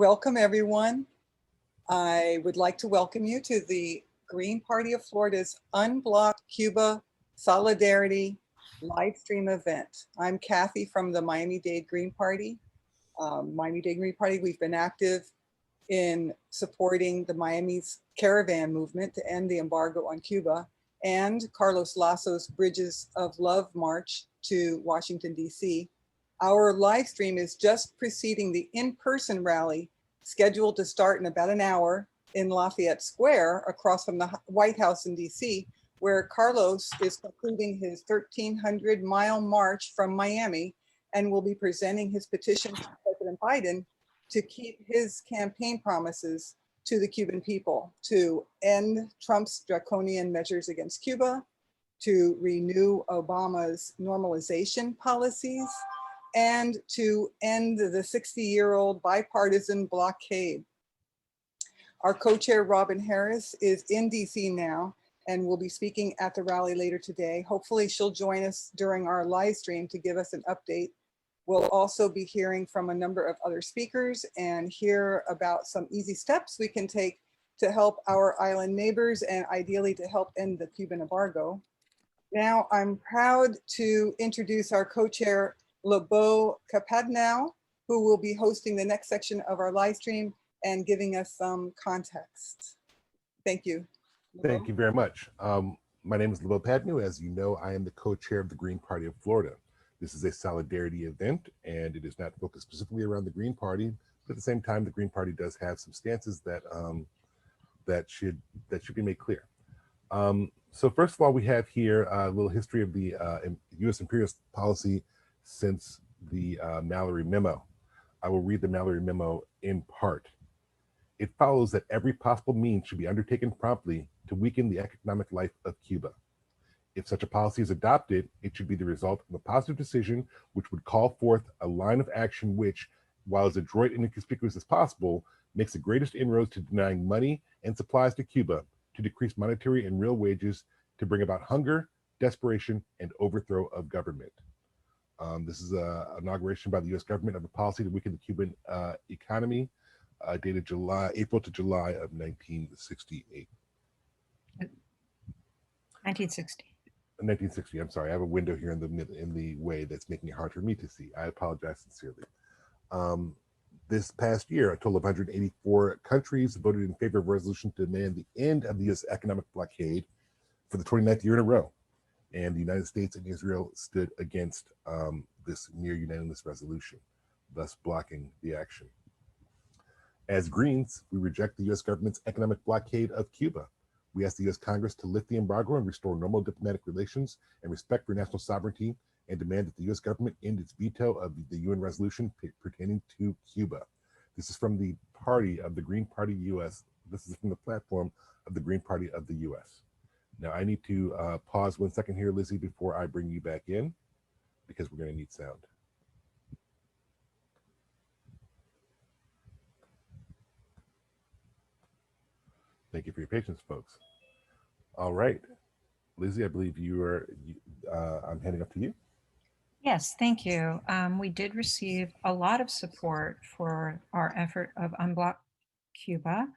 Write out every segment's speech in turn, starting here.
Welcome, everyone. I would like to welcome you to the Green Party of Florida's Unblock Cuba Solidarity live stream event. I'm Kathy from the Miami-Dade Green Party. Miami-Dade Green Party, we've been active in supporting the Miami's caravan movement to end the embargo on Cuba and Carlos Lazo's Bridges of Love March to Washington, D.C. Our live stream is just preceding the in-person rally scheduled to start in about an hour in Lafayette Square across from the White House in DC, where Carlos is concluding his 1,300-mile march from Miami and will be presenting his petition to President Biden to keep his campaign promises to the Cuban people, to end Trump's draconian measures against Cuba, to renew Obama's normalization policies, and to end the 60-year-old bipartisan blockade. Our co-chair, Robin Harris, is in DC now and will be speaking at the rally later today. Hopefully she'll join us during our live stream to give us an update. We'll also be hearing from a number of other speakers and hear about some easy steps we can take to help our island neighbors and ideally to help end the Cuban embargo. Now I'm proud to introduce our co-chair, Lebo Kapadnow, who will be hosting the next section of our live stream and giving us some context. Thank you. Thank you very much. My name is Lebo Kapadnow. As you know, I am the co-chair of the Green Party of Florida. This is a solidarity event, and it is not focused specifically around the Green Party, but at the same time, the Green Party does have some stances that that should be made clear. So first of all, we have here a little history of the U.S. imperialist policy since the Mallory Memo. I will read the Mallory Memo in part. It follows that every possible means should be undertaken promptly to weaken the economic life of Cuba. If such a policy is adopted, it should be the result of a positive decision which would call forth a line of action which, while as adroit and inconspicuous as possible, makes the greatest inroads to denying money and supplies to Cuba, to decrease monetary and real wages, to bring about hunger, desperation, and overthrow of government. This is an inauguration by the U.S. government of a policy to weaken the Cuban economy, dated April to July of 1968. 1960. 1960. I'm sorry. I have a window here in the way that's making it hard for me to see. I apologize sincerely. This past year, a total of 184 countries voted in favor of a resolution to demand the end of the U.S. economic blockade for the 29th year in a row. And the United States and Israel stood against this near unanimous resolution, thus blocking the action. As Greens, we reject the U.S. government's economic blockade of Cuba. We ask the U.S. Congress to lift the embargo and restore normal diplomatic relations and respect for national sovereignty, and demand that the U.S. government end its veto of the UN resolution pertaining to Cuba. This is from the party of the Green Party U.S. This is from the platform of the Green Party of the U.S. Now I need to pause 1 second here, Lizzie, before I bring you back in, because we're going to need sound. Thank you for your patience, folks. All right, Lizzie, I believe I'm handing up to you. Yes, thank you. We did receive a lot of support for our effort of Unblock Cuba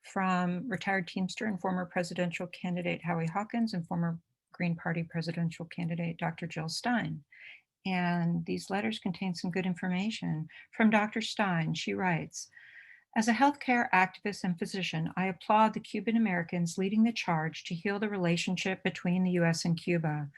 from retired Teamster and former presidential candidate Howie Hawkins and former Green Party presidential candidate Dr. Jill Stein. And these letters contain some good information. From Dr. Stein, she writes, "As a healthcare activist and physician, I applaud the Cuban Americans leading the charge to heal the relationship between the US and Cuba.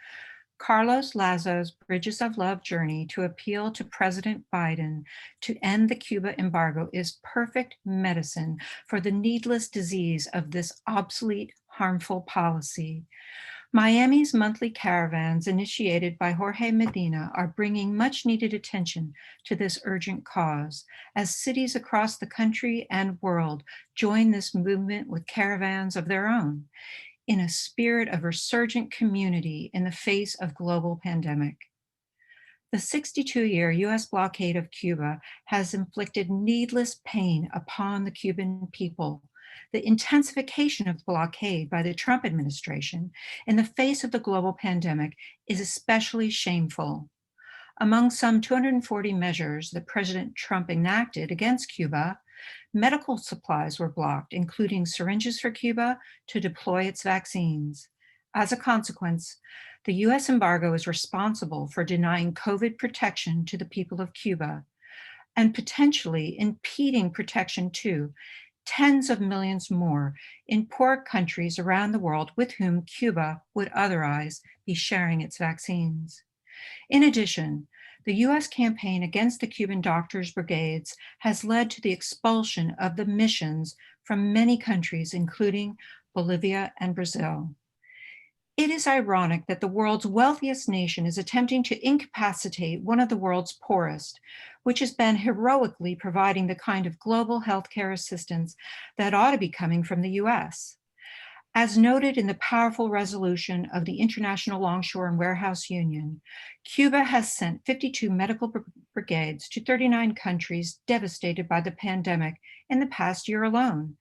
Carlos Lazo's Bridges of Love journey to appeal to President Biden to end the Cuba embargo is perfect medicine for the needless disease of this obsolete, harmful policy. Miami's monthly caravans, initiated by Jorge Medina, are bringing much needed attention to this urgent cause, as cities across the country and world join this movement with caravans of their own, in a spirit of resurgent community in the face of global pandemic. The 62-year US blockade of Cuba has inflicted needless pain upon the Cuban people. The intensification of the blockade by the Trump administration in the face of the global pandemic is especially shameful. Among some 240 measures that President Trump enacted against Cuba, Medical supplies were blocked, including syringes for Cuba to deploy its vaccines. As a consequence, the US embargo is responsible for denying COVID protection to the people of Cuba and potentially impeding protection to tens of millions more in poor countries around the world with whom Cuba would otherwise be sharing its vaccines. In addition, the US campaign against the Cuban doctors' brigades has led to the expulsion of the missions from many countries, including Bolivia and Brazil. It is ironic that the world's wealthiest nation is attempting to incapacitate one of the world's poorest, which has been heroically providing the kind of global healthcare assistance that ought to be coming from the US. As noted in the powerful resolution of the International Longshore and Warehouse Union, Cuba has sent 52 medical brigades to 39 countries devastated by the pandemic in the past year alone.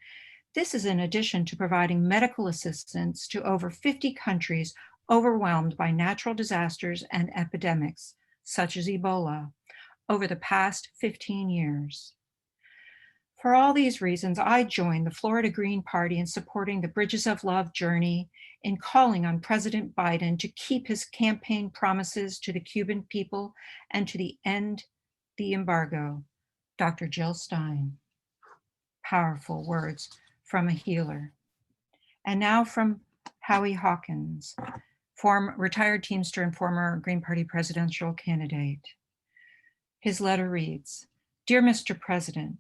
This is in addition to providing medical assistance to over 50 countries overwhelmed by natural disasters and epidemics, such as Ebola, over the past 15 years. For all these reasons, I joined the Florida Green Party in supporting the Bridges of Love journey, in calling on President Biden to keep his campaign promises to the Cuban people and to end the embargo. Dr. Jill Stein. Powerful words from a healer. And now from Howie Hawkins, retired Teamster and former Green Party presidential candidate. His letter reads, "Dear Mr. President,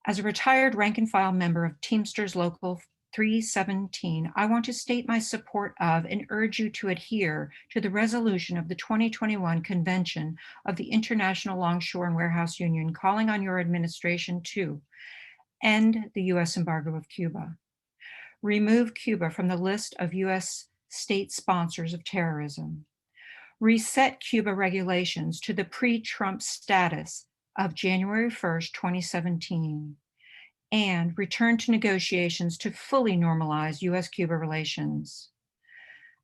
as a retired rank and file member of Teamsters Local 317, I want to state my support of and urge you to adhere to the resolution of the 2021 Convention of the International Longshore and Warehouse Union, calling on your administration to end the US embargo of Cuba, remove Cuba from the list of US state sponsors of terrorism, reset Cuba regulations to the pre-Trump status of January 1st, 2017, and return to negotiations to fully normalize US-Cuba relations.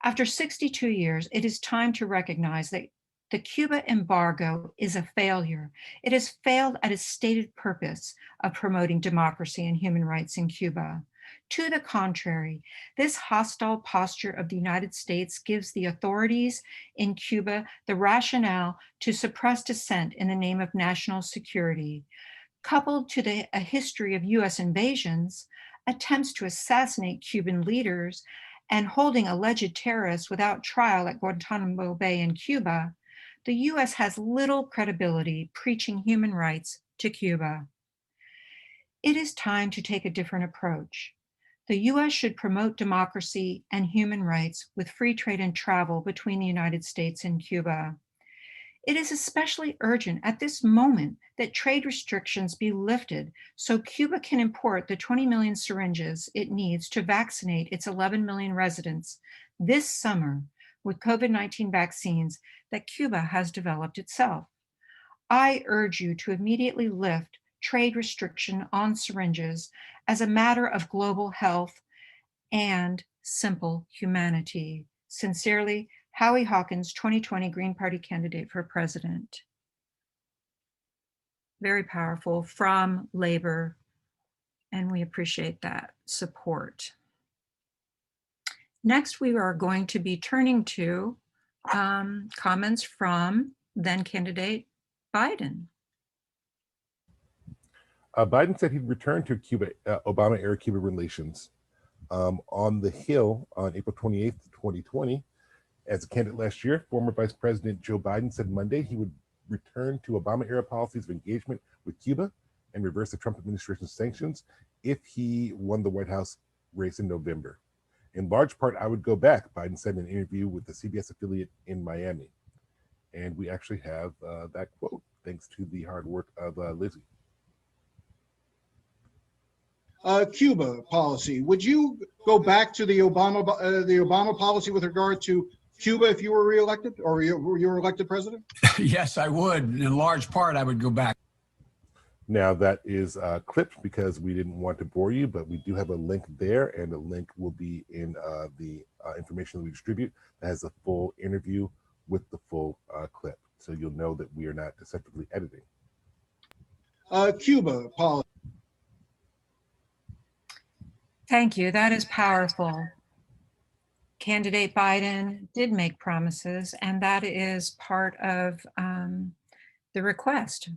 After 62 years, it is time to recognize that the Cuba embargo is a failure. It has failed at its stated purpose of promoting democracy and human rights in Cuba. To the contrary, this hostile posture of the United States gives the authorities in Cuba the rationale to suppress dissent in the name of national security. Coupled to a history of US invasions, attempts to assassinate Cuban leaders, and holding alleged terrorists without trial at Guantanamo Bay in Cuba, the US has little credibility preaching human rights to Cuba. It is time to take a different approach. The US should promote democracy and human rights with free trade and travel between the United States and Cuba. It is especially urgent at this moment that trade restrictions be lifted so Cuba can import the 20 million syringes it needs to vaccinate its 11 million residents this summer with COVID-19 vaccines that Cuba has developed itself. I urge you to immediately lift trade restriction on syringes as a matter of global health and simple humanity. Sincerely, Howie Hawkins, 2020 Green Party candidate for president." Very powerful from labor, and we appreciate that support. Next, we are going to be turning to comments from then candidate Biden. Biden said he'd return to Cuba, Obama-era Cuba relations. On the Hill on April 28th, 2020, as a candidate last year, former Vice President Joe Biden said Monday he would return to Obama-era policies of engagement with Cuba and reverse the Trump administration's sanctions if he won the White House race in November. "In large part, I would go back," Biden said in an interview with the CBS affiliate in Miami. And we actually have that quote, thanks to the hard work of Lizzie. Cuba policy. Would you go back to the Obama policy with regard to Cuba if you were reelected, or you were elected president? Yes, I would. In large part, I would go back. Now that is clipped because we didn't want to bore you, but we do have a link there, and the link will be in the information that we distribute that has a full interview with the full clip. So you'll know that we are not deceptively editing. Cuba policy. Thank you. That is powerful. Candidate Biden did make promises, and that is part of the request.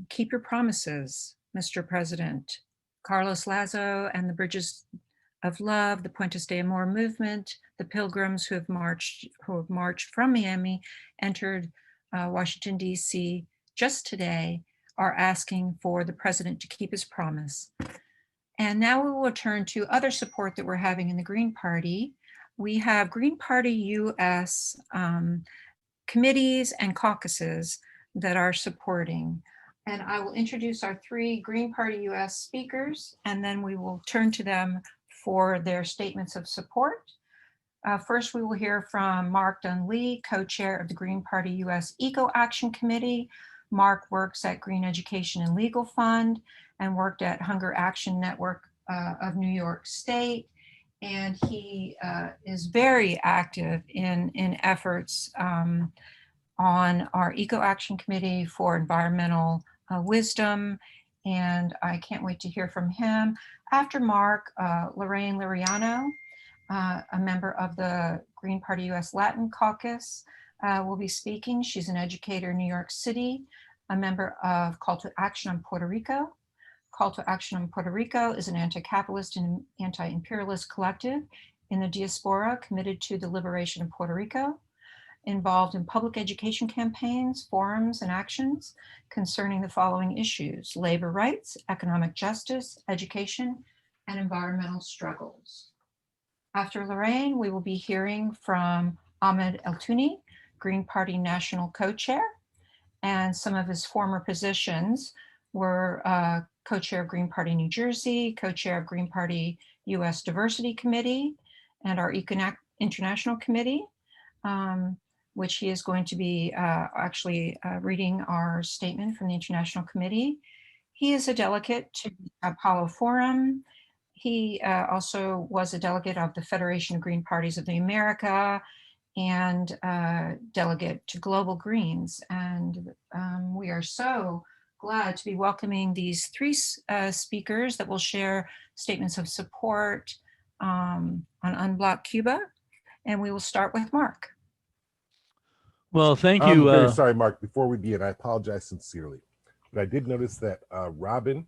Keep your promises, Mr. President. Carlos Lazo and the Bridges of Love, the Puentes Del Amor movement, the pilgrims who have marched from Miami, entered Washington, D.C. just today, are asking for the president to keep his promise. And now we will turn to other support that we're having in the Green Party. We have Green Party US committees and caucuses that are supporting. And I will introduce our 3 Green Party US speakers, and then we will turn to them for their statements of support. First, we will hear from Mark Dunlea, co-chair of the Green Party US Eco Action Committee. Mark works at Green Education and Legal Fund and worked at Hunger Action Network of New York State. And he is very active in efforts on our Eco Action Committee for Environmental Wisdom. And I can't wait to hear from him. After Mark, Lorraine Liriano, a member of the Green Party US Latin Caucus, will be speaking. She's an educator in New York City, a member of Call to Action on Puerto Rico. Call to Action on Puerto Rico is an anti-capitalist and anti-imperialist collective in the diaspora committed to the liberation of Puerto Rico, involved in public education campaigns, forums, and actions concerning the following issues: labor rights, economic justice, education, and environmental struggles. After Lorraine, we will be hearing from Ahmed El-Tuni, Green Party National Co-Chair, and some of his former positions were co-chair of Green Party New Jersey, co-chair of Green Party US Diversity Committee, and our International Committee, which he is going to be reading our statement from the International Committee. He is a delegate to the Apollo Forum. He also was a delegate of the Federation of Green Parties of the America and delegate to Global Greens. And we are so glad to be welcoming these 3 speakers that will share statements of support on Unblock Cuba. And we will start with Mark. Well, thank I'm you. very sorry, Mark. Before we begin, I apologize sincerely. But I did notice that Robin,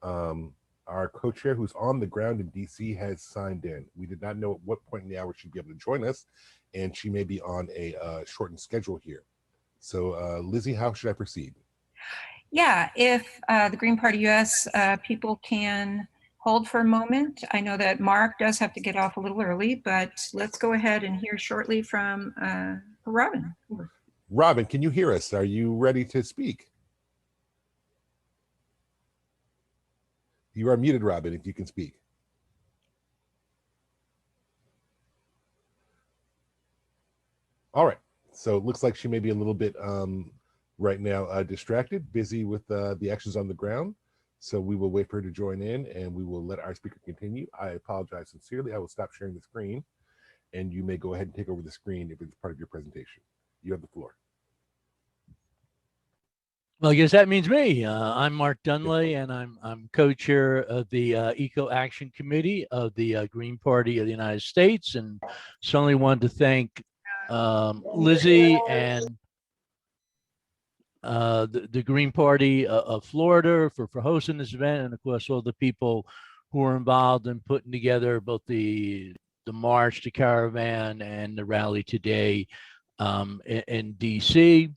our co-chair who's on the ground in DC, has signed in. We did not know at what point in the hour she'd be able to join us, and she may be on a shortened schedule here. So Lizzie, how should I proceed? Yeah, if the Green Party US people can hold for a moment. I know that Mark does have to get off a little early, but let's go ahead and hear shortly from Robin. Robin, can you hear us? Are you ready to speak? You are muted, Robin, if you can speak. All right, so it looks like she may be a little bit right now distracted, busy with the actions on the ground. So we will wait for her to join in and we will let our speaker continue. I apologize sincerely. I will stop sharing the screen and you may go ahead and take over the screen if it's part of your presentation. You have the floor. Well, I guess that means me. I'm Mark Dunlea, and I'm co-chair of the Eco Action Committee of the Green Party of the United States, and certainly wanted to thank Lizzie and the Green Party of Florida for hosting this event, and of course all the people who are involved in putting together both the march, the caravan, and the rally today in DC.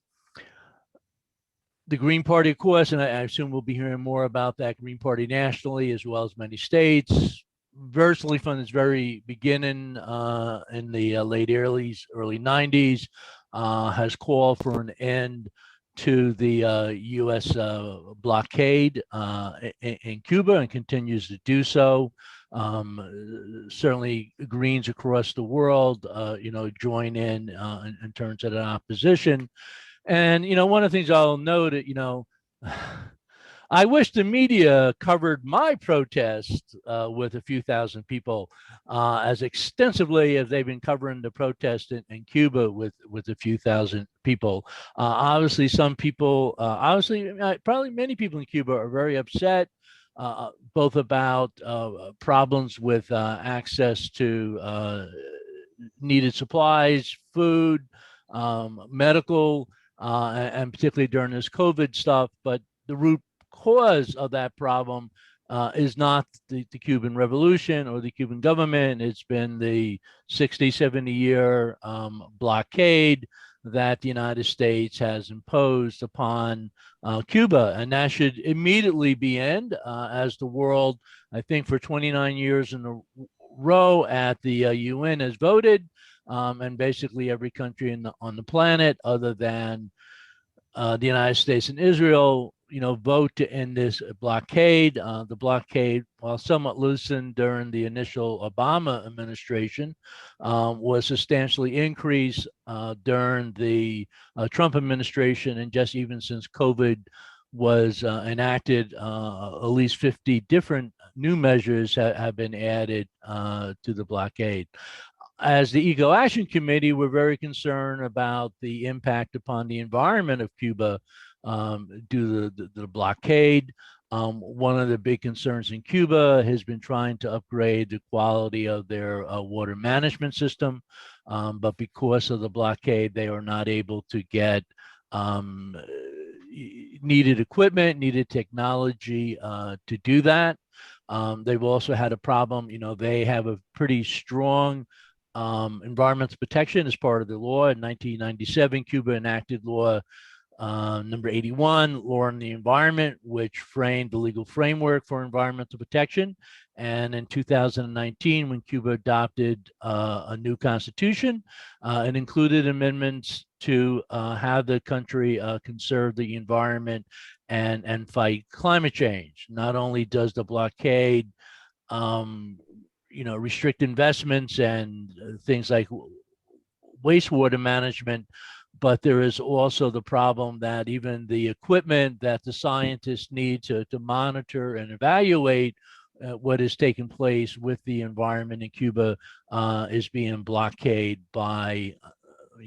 The Green Party, of course, and I assume we'll be hearing more about that Green Party nationally as well as many states, virtually from its very beginning in the late early 90s, has called for an end to the U.S. blockade in Cuba and continues to do so. Certainly Greens across the world, join in terms of that opposition. And, one of the things I'll note, I wish the media covered my protest with a few thousand people as extensively as they've been covering the protest in Cuba with a few thousand people. Obviously, some people, probably many people in Cuba are very upset both about problems with access to needed supplies, food, medical, and particularly during this COVID stuff. But the root cause of that problem is not the Cuban Revolution or the Cuban government. It's been the 60, 70-year blockade that the United States has imposed upon Cuba. And that should immediately be end as the world, I think for 29 years in a row at the UN has voted, and basically every country on the planet other than the United States and Israel, vote to end this blockade. The blockade, while somewhat loosened during the initial Obama administration, was substantially increased during the Trump administration, and just even since COVID was enacted, at least 50 different new measures have been added to the blockade. As the Eco Action Committee, we're very concerned about the impact upon the environment of Cuba due to the blockade. One of the big concerns in Cuba has been trying to upgrade the quality of their water management system, but because of the blockade, they are not able to get needed equipment, needed technology to do that. They've also had a problem, they have a pretty strong environmental protection as part of the law. In 1997, Cuba enacted law number 81, Law on the Environment, which framed the legal framework for environmental protection. And in 2019, when Cuba adopted a new constitution, it included amendments to have the country conserve the environment and fight climate change. Not only does the blockade restrict investments and things like wastewater management, but there is also the problem that even the equipment that the scientists need to monitor and evaluate what is taking place with the environment in Cuba is being blockaded by,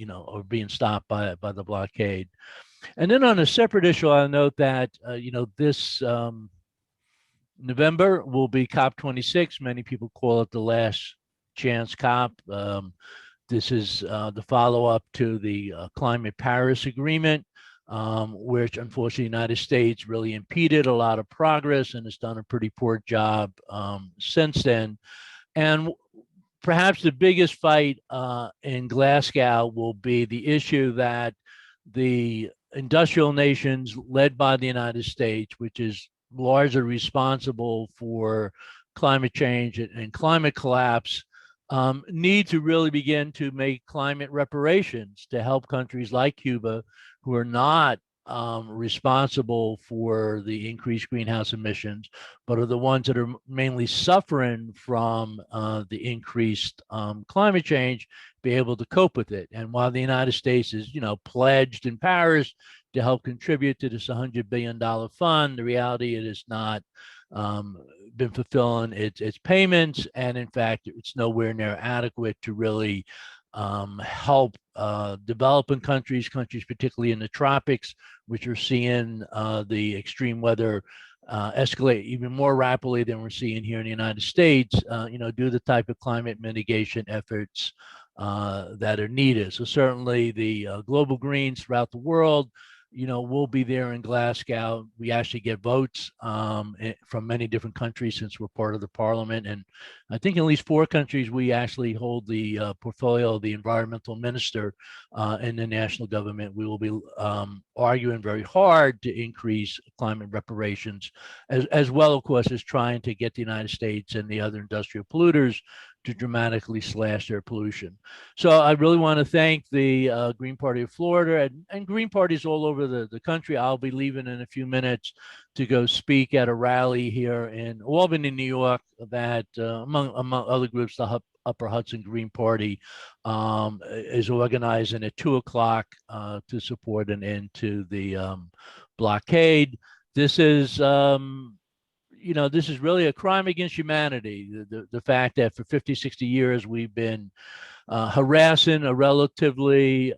or being stopped by the blockade. And then on a separate issue, I'll note that, this November will be COP26. Many people call it the last chance COP. This is the follow-up to the Climate Paris Agreement, which unfortunately the United States really impeded a lot of progress and has done a pretty poor job since then. And perhaps the biggest fight in Glasgow will be the issue that the industrial nations led by the United States, which is largely responsible for climate change and climate collapse, need to really begin to make climate reparations to help countries like Cuba, who are not responsible for the increased greenhouse emissions, but are the ones that are mainly suffering from the increased climate change, be able to cope with it. And while the United States is, pledged in Paris to help contribute to this $100 billion fund, the reality it has not been fulfilling its payments, and in fact, it's nowhere near adequate to really help developing countries particularly in the tropics, which are seeing the extreme weather escalate even more rapidly than we're seeing here in the United States, do the type of climate mitigation efforts that are needed. So certainly the global greens throughout the world, we'll be there in Glasgow. We actually get votes from many different countries since we're part of the parliament. And I think in at least 4 countries, we actually hold the portfolio of the environmental minister in the national government. We will be arguing very hard to increase climate reparations, as well, of course, as trying to get the United States and the other industrial polluters to dramatically slash their pollution. So I really want to thank the Green Party of Florida and Green parties all over the country. I'll be leaving in a few minutes to go speak at a rally here in Albany, New York, that among other groups, the Upper Hudson Green Party is organizing at 2 o'clock to support an end to the blockade. This is this is really a crime against humanity. The fact that for 50, 60 years, we've been harassing a relatively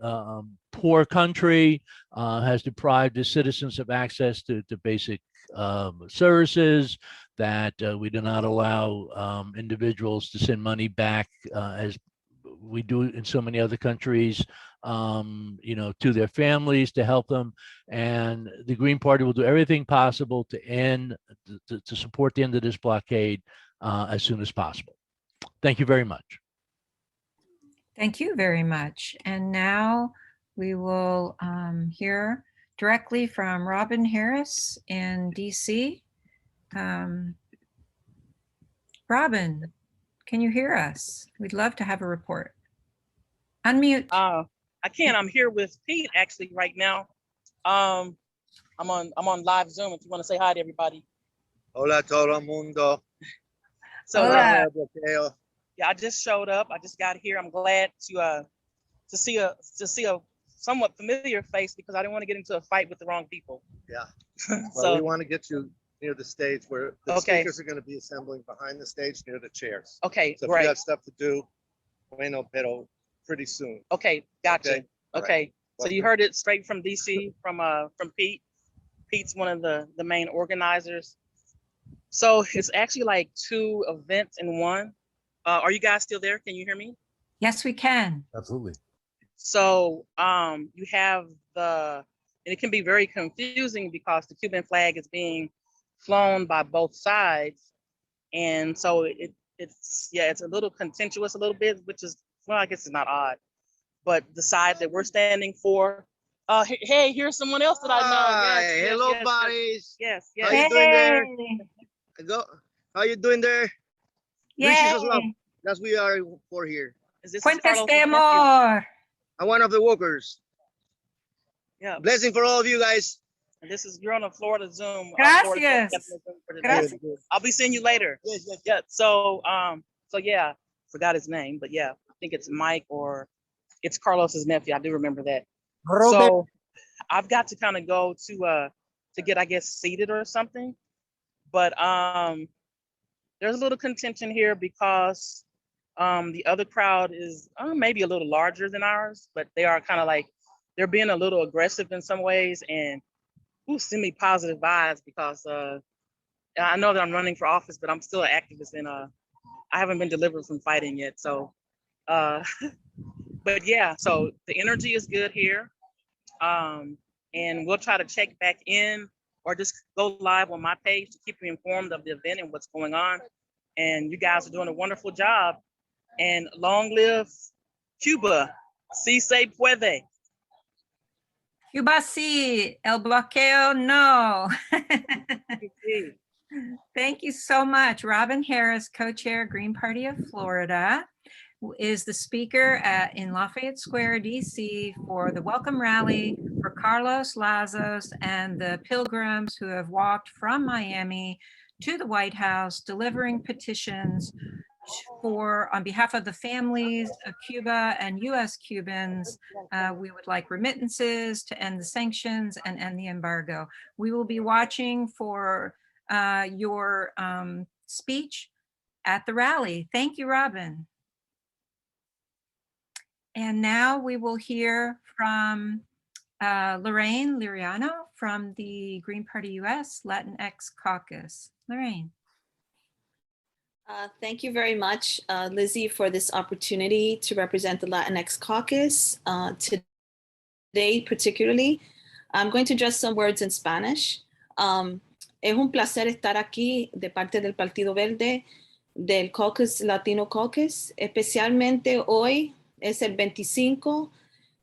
poor country, has deprived its citizens of access to basic services, that we do not allow individuals to send money back as we do in so many other countries, to their families to help them. And the Green Party will do everything possible to support the end of this blockade as soon as possible. Thank you very much. Thank you very much. And now we will hear directly from Robin Harris in DC. Robin, can you hear us? We'd love to have a report. Unmute. I can. I'm here with Pete actually right now. I'm on live Zoom if you want to say hi to everybody. Hola todo el mundo. So Hola. yeah, I just showed up. I just got here. I'm glad to see a somewhat familiar face because I didn't want to get into a fight with the wrong people. Yeah. So Well, we want to get you near the stage where the speakers are going to be assembling behind the stage near the chairs. okay, So if great. you got stuff to do, bueno, pero pretty soon. Okay, gotcha. Okay, all Okay, right. so you heard it straight from DC from Pete. Pete's one of the main organizers. So it's actually like 2 events in one. Are you guys still there? Can you hear me? Yes, we can. Absolutely. So you have and it can be very confusing because the Cuban flag is being flown by both sides. And so it's a little contentious a little bit, which is, well, I guess it's not odd, but the side that we're standing for, hey, here's someone else that I know. Hi, Yes, hello, yes, buddies. yes, How yes. you doing there? Hey. How you doing there? Yay. That's we are for here. Is this Puentes Carlos' Del nephew? Amor. I'm one of the workers. Yeah. Blessing for all of you guys. And you're on a Florida Zoom. Gracias. Gracias. Gracias. I'll be seeing you later. Yes, yes. Yeah. So yeah, forgot his name, but yeah, I think it's Mike or it's Carlos's nephew. I do remember that. So I've got to kind of go to get, I guess, seated or something. But there's a little contention here because the other crowd is maybe a little larger than ours, but they are kind of like, they're being a little aggressive in some ways and send me positive vibes because I know that I'm running for office, but I'm still an activist and I haven't been delivered from fighting yet. So, but yeah, so the energy is good here. And we'll try to check back in or just go live on my page to keep you informed of the event and what's going on. And you guys are doing a wonderful job. And long live Cuba. Si se puede. Cuba sí, el bloqueo no. Thank you so much. Robin Harris, co-chair Green Party of Florida, is the speaker in Lafayette Square, DC for the welcome rally for Carlos Lazo and the pilgrims who have walked from Miami to the White House, delivering petitions on behalf of the families of Cuba and US Cubans. We would like remittances to end the sanctions and end the embargo. We will be watching for your speech at the rally. Thank you, Robin. And now we will hear from Lorraine Liriano from the Green Party US Latinx Caucus. Lorraine. Thank you very much, Lizzie, for this opportunity to represent the Latinx Caucus. Today, particularly, I'm going to address some words in Spanish. Es un placer estar aquí de parte del Partido Verde, del Caucus Latino Caucus, especialmente hoy es el 25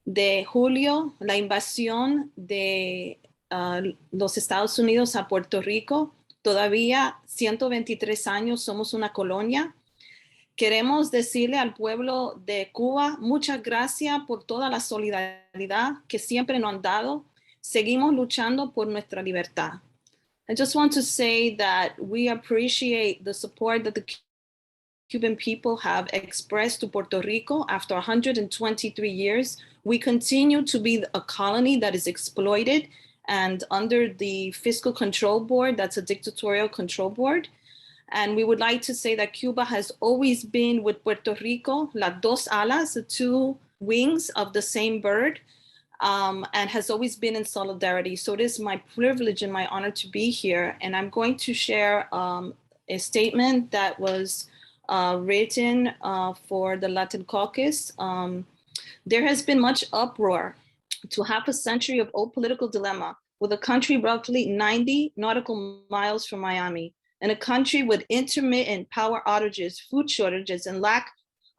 de julio, la invasión de los Estados Unidos a Puerto Rico. Todavía 123 años somos una colonia. Queremos decirle al pueblo de Cuba, muchas gracias por toda la solidaridad que siempre nos han dado. Seguimos luchando por nuestra libertad. I just want to say that we appreciate the support that the Cuban people have expressed to Puerto Rico. After 123 years, we continue to be a colony that is exploited and under the fiscal control board, that's a dictatorial control board. And we would like to say that Cuba has always been with Puerto Rico, las dos alas, the two wings of the same bird. and has always been in solidarity. So it is my privilege and my honor to be here. And I'm going to share a statement that was written for the Latin Caucus. There has been much uproar to half a century of old political dilemma, with a country roughly 90 nautical miles from Miami, and a country with intermittent power outages, food shortages, and lack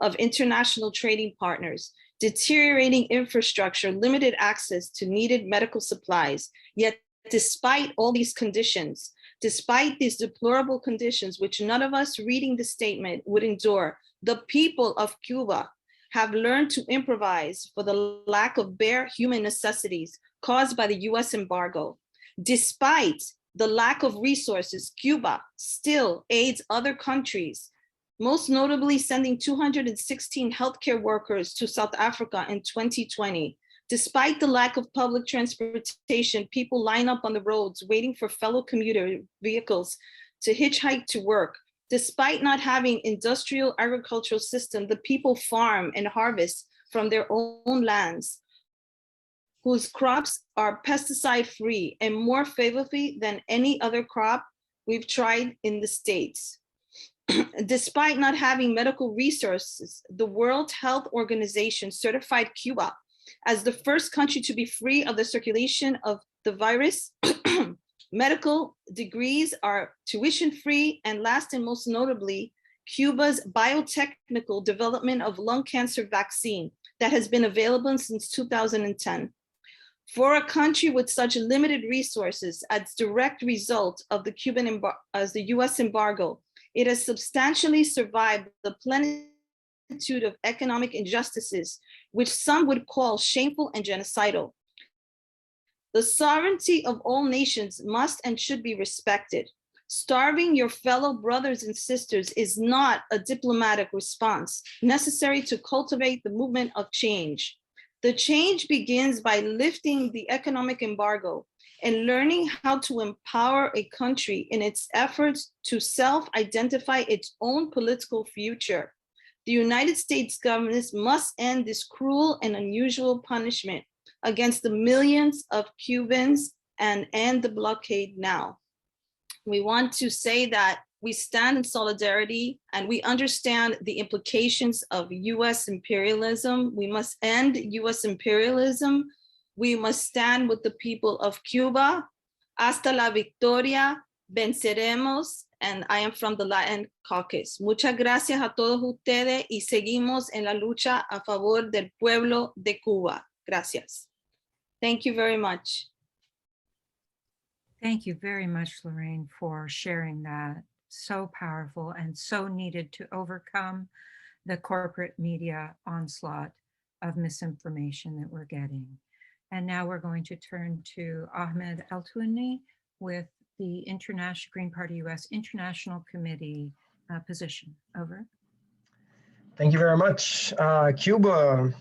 of international trading partners, deteriorating infrastructure, limited access to needed medical supplies. Yet, despite all these conditions, despite these deplorable conditions, which none of us reading the statement would endure, the people of Cuba have learned to improvise for the lack of bare human necessities caused by the US embargo. Despite the lack of resources, Cuba still aids other countries, most notably sending 216 healthcare workers to South Africa in 2020. Despite the lack of public transportation, people line up on the roads waiting for fellow commuter vehicles to hitchhike to work. Despite not having industrial agricultural system, the people farm and harvest from their own lands, whose crops are pesticide-free and more favorably than any other crop we've tried in the States. Despite not having medical resources, the World Health Organization certified Cuba as the first country to be free of the circulation of the virus. Medical degrees are tuition-free, and last and most notably, Cuba's biotechnical development of lung cancer vaccine that has been available since 2010. For a country with such limited resources as direct result of the US embargo, it has substantially survived the plenitude of economic injustices, which some would call shameful and genocidal. The sovereignty of all nations must and should be respected. Starving your fellow brothers and sisters is not a diplomatic response necessary to cultivate the movement of change. The change begins by lifting the economic embargo and learning how to empower a country in its efforts to self-identify its own political future. The United States government must end this cruel and unusual punishment against the millions of Cubans and end the blockade now. We want to say that we stand in solidarity and we understand the implications of US imperialism. We must end US imperialism. We must stand with the people of Cuba. Hasta la victoria, venceremos. And I am from the Latin Caucus. Muchas gracias a todos ustedes y seguimos en la lucha a favor del pueblo de Cuba. Gracias. Thank you very much. Thank you very much, Lorraine, for sharing that. So powerful and so needed to overcome the corporate media onslaught of misinformation that we're getting. And now we're going to turn to Ahmed Al-Touni with the International Green Party US International Committee position. Over. Thank you very much. Cuba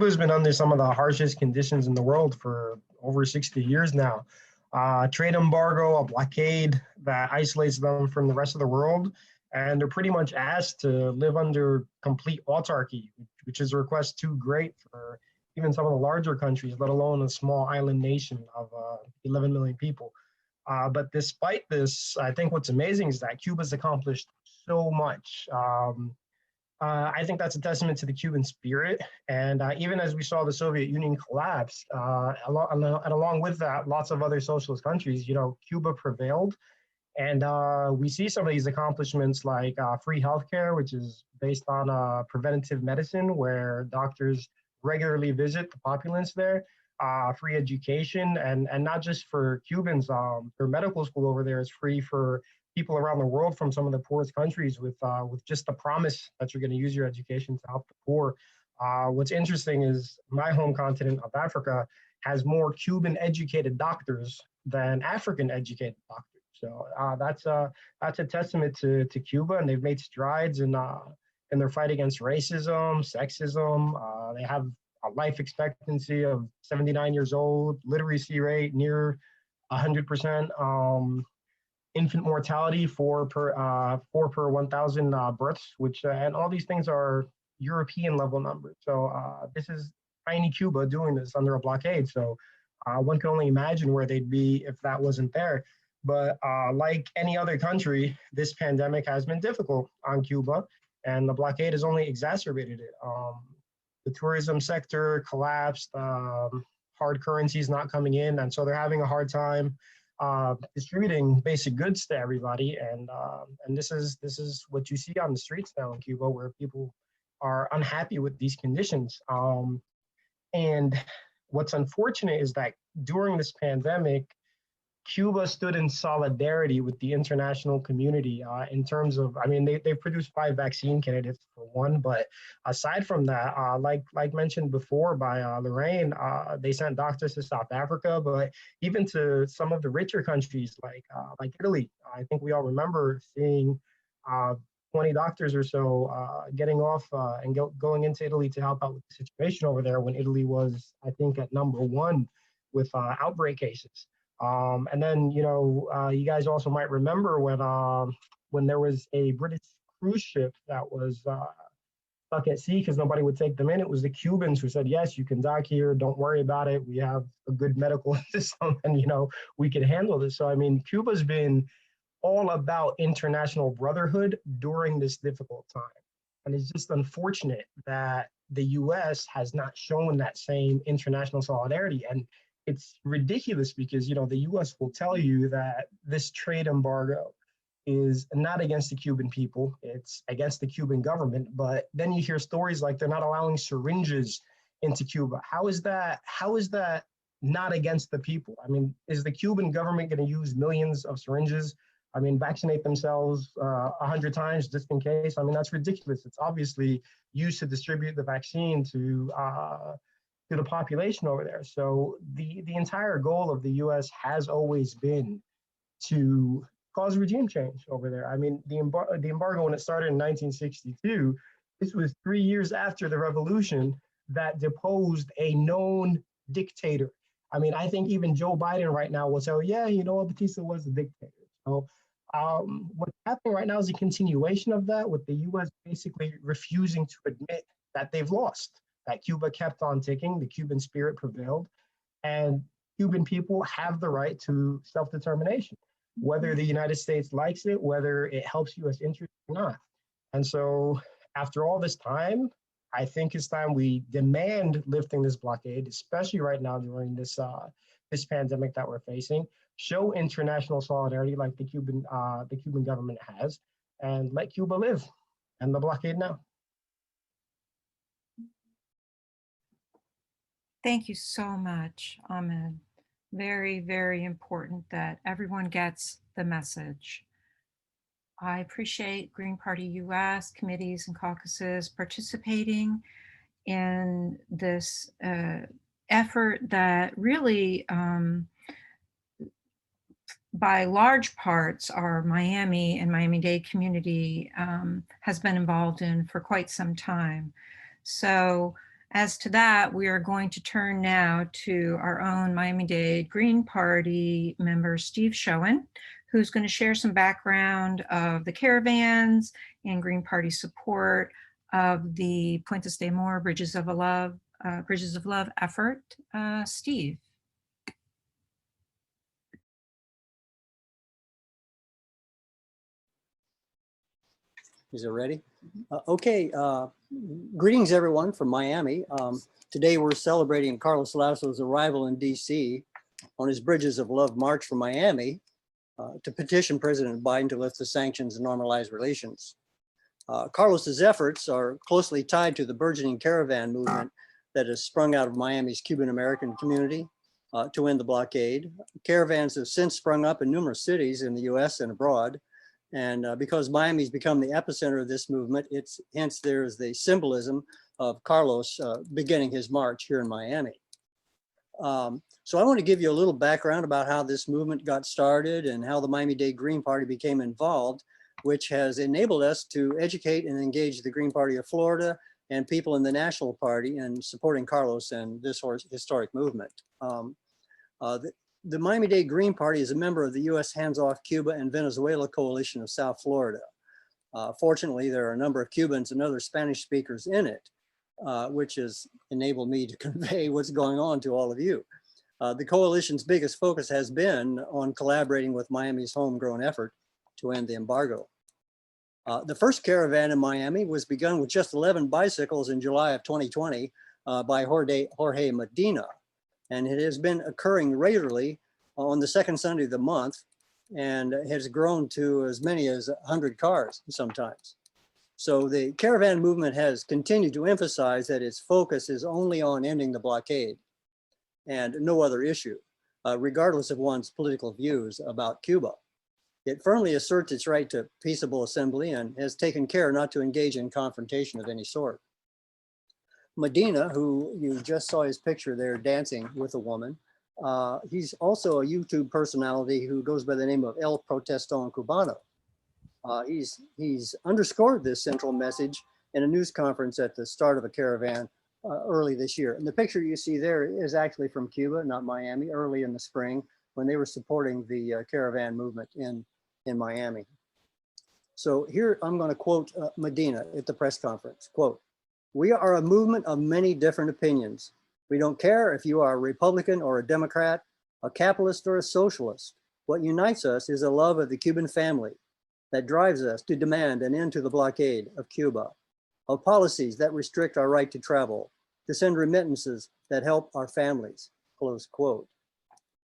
has been under some of the harshest conditions in the world for over 60 years now. Trade embargo, a blockade that isolates them from the rest of the world, and they're pretty much asked to live under complete autarky, which is a request too great for even some of the larger countries, let alone a small island nation of 11 million people. But despite this, I think what's amazing is that Cuba's accomplished so much. I think that's a testament to the Cuban spirit. And even as we saw the Soviet Union collapse, and along with that, lots of other socialist countries, Cuba prevailed. And we see some of these accomplishments like free healthcare, which is based on preventative medicine, where doctors regularly visit the populace there, free education, and not just for Cubans. Their medical school over there is free for people around the world from some of the poorest countries with just the promise that you're going to use your education to help the poor. What's interesting is my home continent of Africa has more Cuban educated doctors than African educated doctors. So that's a testament to Cuba, and they've made strides in their fight against racism, sexism. They have a life expectancy of 79 years old, literacy rate near 100%. Infant mortality 4 per 1,000 births, which and all these things are European level numbers. So this is tiny Cuba doing this under a blockade. So one can only imagine where they'd be if that wasn't there. But like any other country, this pandemic has been difficult on Cuba, and the blockade has only exacerbated it. The tourism sector collapsed, hard currencies not coming in, and so they're having a hard time distributing basic goods to everybody. And this is what you see on the streets now in Cuba, where people are unhappy with these conditions. And what's unfortunate is that during this pandemic, Cuba stood in solidarity with the international community in terms of, I mean, they produced 5 vaccine candidates for one, but aside from that, like mentioned before by Lorraine, they sent doctors to South Africa, but even to some of the richer countries like Italy. I think we all remember seeing 20 doctors or so getting off and going into Italy to help out with the situation over there when Italy was, I think, at #1 with outbreak cases. And then, you guys also might remember when there was a British cruise ship that was stuck at sea because nobody would take them in. It was the Cubans who said, yes, you can dock here. Don't worry about it. We have a good medical system and, we can handle this. So, I mean, Cuba's been all about international brotherhood during this difficult time. And it's just unfortunate that the US has not shown that same international solidarity. And it's ridiculous because, the US will tell you that this trade embargo is not against the Cuban people, it's against the Cuban government. But then you hear stories like they're not allowing syringes into Cuba. How is that not against the people? I mean, is the Cuban government going to use millions of syringes? I mean, vaccinate themselves 100 times just in case? I mean, that's ridiculous. It's obviously used to distribute the vaccine to the population over there. So the entire goal of the US has always been to cause regime change over there. I mean, the embargo, when it started in 1962, this was 3 years after the revolution that deposed a known dictator. I mean, I think even Joe Biden right now will say, yeah, Batista was a dictator. So what's happening right now is a continuation of that, with the US basically refusing to admit that they've lost, that Cuba kept on ticking, the Cuban spirit prevailed, and Cuban people have the right to self-determination, whether the United States likes it, whether it helps US interests or not. And so after all this time, I think it's time we demand lifting this blockade, especially right now during this pandemic that we're facing. Show international solidarity like the Cuban government has, and let Cuba live. End the blockade now. Thank you so much, Ahmed. Very, very important that everyone gets the message. I appreciate Green Party US committees and caucuses participating in this effort that really, by large parts, our Miami and Miami-Dade community has been involved in for quite some time. So as to that, we are going to turn now to our own Miami-Dade Green Party member, Steve Schoen, who's going to share some background of the Caravans and Green Party support of the Puentes Del Amor Bridges of Love effort. Steve. Is it ready? Okay, greetings everyone from Miami. Today we're celebrating Carlos Lazo's arrival in DC on his Bridges of Love March from Miami to petition President Biden to lift the sanctions and normalize relations. Carlos's efforts are closely tied to the burgeoning caravan movement that has sprung out of Miami's Cuban American community to end the blockade. Caravans have since sprung up in numerous cities in the US and abroad. And because Miami's become the epicenter of this movement, hence there's the symbolism of Carlos beginning his march here in Miami. So I want to give you a little background about how this movement got started and how the Miami-Dade Green Party became involved, which has enabled us to educate and engage the Green Party of Florida and people in the National Party in supporting Carlos and this historic movement. The Miami-Dade Green Party is a member of the U.S. Hands Off Cuba and Venezuela Coalition of South Florida. Fortunately, there are a number of Cubans and other Spanish speakers in it. which has enabled me to convey what's going on to all of you. The coalition's biggest focus has been on collaborating with Miami's homegrown effort to end the embargo. The first caravan in Miami was begun with just 11 bicycles in July of 2020 by Jorge Medina, and it has been occurring regularly on the second Sunday of the month and has grown to as many as 100 cars sometimes. So the caravan movement has continued to emphasize that its focus is only on ending the blockade and no other issue, regardless of one's political views about Cuba. It firmly asserts its right to peaceable assembly and has taken care not to engage in confrontation of any sort. Medina, who you just saw his picture there dancing with a woman, he's also a YouTube personality who goes by the name of El Protestón Cubano. He's underscored this central message in a news conference at the start of a caravan early this year. And the picture you see there is actually from Cuba, not Miami, early in the spring when they were supporting the caravan movement in Miami. So here I'm going to quote Medina at the press conference, quote, "We are a movement of many different opinions. We don't care if you are a Republican or a Democrat, a capitalist or a socialist. What unites us is a love of the Cuban family that drives us to demand an end to the blockade of Cuba, of policies that restrict our right to travel, to send remittances that help our families," close quote.